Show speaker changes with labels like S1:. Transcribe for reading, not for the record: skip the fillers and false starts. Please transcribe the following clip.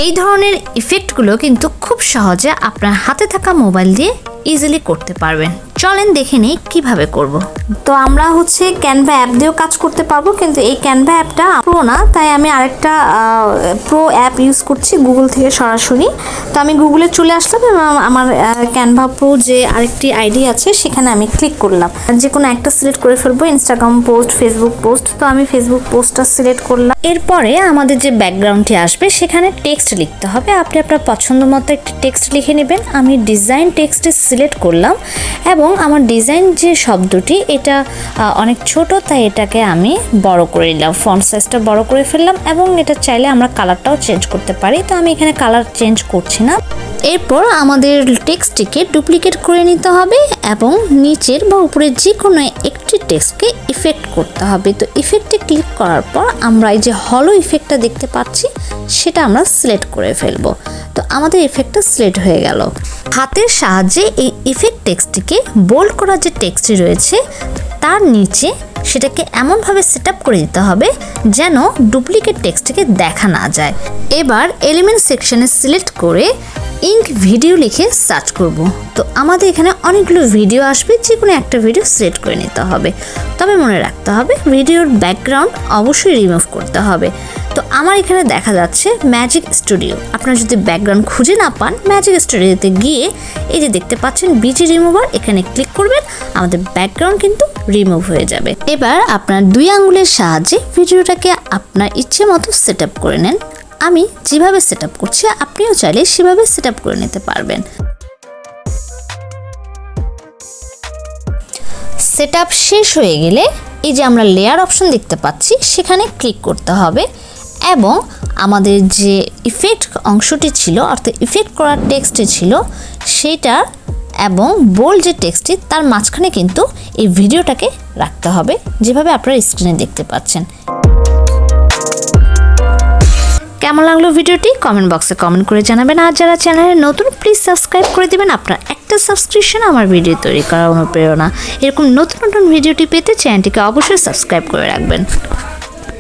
S1: এই ধরনের ইফেক্টগুলো কিন্তু খুব সহজে আপনার হাতে থাকা মোবাইল দিয়ে ইজিলি করতে পারবেন। চলেন দেখে নিই কিভাবে করব।
S2: তো আমরা হচ্ছে ক্যানভা অ্যাপ দিয়েও কাজ করতে পারবো, কিন্তু এই ক্যানভা অ্যাপটা প্রো না, তাই আমি আরেকটা প্রো অ্যাপ ইউজ করছি গুগল থেকে সরাসরি। তো আমি গুগলে চলে আসলাম এবং আমার ক্যানভা প্রো যে আরেকটি আইডি আছে সেখানে আমি ক্লিক করলাম। যে কোনো একটা সিলেক্ট করে ফেলবো, ইনস্টাগ্রাম পোস্ট, ফেসবুক পোস্ট। তো আমি ফেসবুক পোস্টটা সিলেক্ট করলাম।
S1: এরপরে আমাদের যে ব্যাকগ্রাউন্ডটি আসবে সেখানে টেক্সট লিখতে হবে। আপনি আপনার পছন্দ মতো একটি টেক্সট লিখে নেবেন। আমি ডিজাইন টেক্সটে সিলেক্ট করলাম এবং আমার ডিজাইন যে শব্দটি এটা অনেক ছোট, তাই এটাকে আমি বড় করে নিলাম, ফন্ট সাইজটা বড় করে ফেললাম এবং এটা চাইলে আমরা কালারটাও চেঞ্জ করতে পারি। তো আমি এখানে কালার চেঞ্জ করছি না। এরপর আমাদের টেক্সটটিকে ডুপ্লিকেট করে নিতে হবে এবং নিচের বা উপরের যে কোনো একটি টেক্সটকে ইফেক্ট করতে হবে। তো ইফেক্টে ক্লিক করার পর আমরা এই যে হলো ইফেক্টটা দেখতে পাচ্ছি সেটা আমরা সিলেক্ট করে ফেলবো। তো আমাদের ইফেক্টটা সিলেক্ট হয়ে গেল। হাতের সাহায্যে এই ইফেক্ট টেক্সটটিকে বোল্ড করা যে টেক্সটটি রয়েছে তার নিচে সেটাকে এমনভাবে সেট আপ করে দিতে হবে যেন ডুপ্লিকেট টেক্সটটিকে দেখা না যায়। এবার এলিমেন্ট সেকশনে সিলেক্ট করে ইঙ্ক ভিডিও লিখে সার্চ করব। তো আমাদের এখানে অনেকগুলো ভিডিও আসবে, যে কোনো একটা ভিডিও সিলেক্ট করে নিতে হবে। তবে মনে রাখতে হবে ভিডিওর ব্যাকগ্রাউন্ড অবশ্যই রিমুভ করতে হবে। তো আমার এখানে দেখা যাচ্ছে ম্যাজিক স্টুডিও। আপনারা যদি ব্যাকগ্রাউন্ড খুঁজে না পান, ম্যাজিক স্টুডিওতে গিয়ে এই যে দেখতে পাচ্ছেন বিজি রিমুভার, এখানে ক্লিক করবেন, আমাদের ব্যাকগ্রাউন্ড কিন্তু রিমুভ হয়ে যাবে। এবার আপনার 2 আঙ্গুলের সাহায্যে ভিডিওটাকে আপনার ইচ্ছে মতো সেট আপ করে নেন। আমি যেভাবে সেট আপ করছি আপনিও চাইলে সেভাবে সেট আপ করে নিতে পারবেন। সেট আপ শেষ হয়ে গেলে এই যে আমরা লেয়ার অপশন দেখতে পাচ্ছি সেখানে ক্লিক করতে হবে এবং আমাদের যে ইফেক্ট অংশটি ছিল অর্থাৎ ইফেক্ট করার টেক্সটটি ছিল সেটা এবং বোল্ড যে টেক্সটটি তার মাঝখানে কিন্তু এই ভিডিওটাকে রাখতে হবে, যেভাবে আপনারা স্ক্রিনে দেখতে পাচ্ছেন। কেমন লাগলো ভিডিওটি কমেন্ট বক্সে কমেন্ট করে জানাবেন। আর যারা চ্যানেলে নতুন প্লিজ সাবস্ক্রাইব করে দিবেন। আপনার একটা সাবস্ক্রিপশন আমার ভিডিও তৈরি করার অনুপ্রেরণা। এরকম নতুন নতুন ভিডিওটি পেতে চ্যানেলটিকে অবশ্যই সাবস্ক্রাইব করে রাখবেন।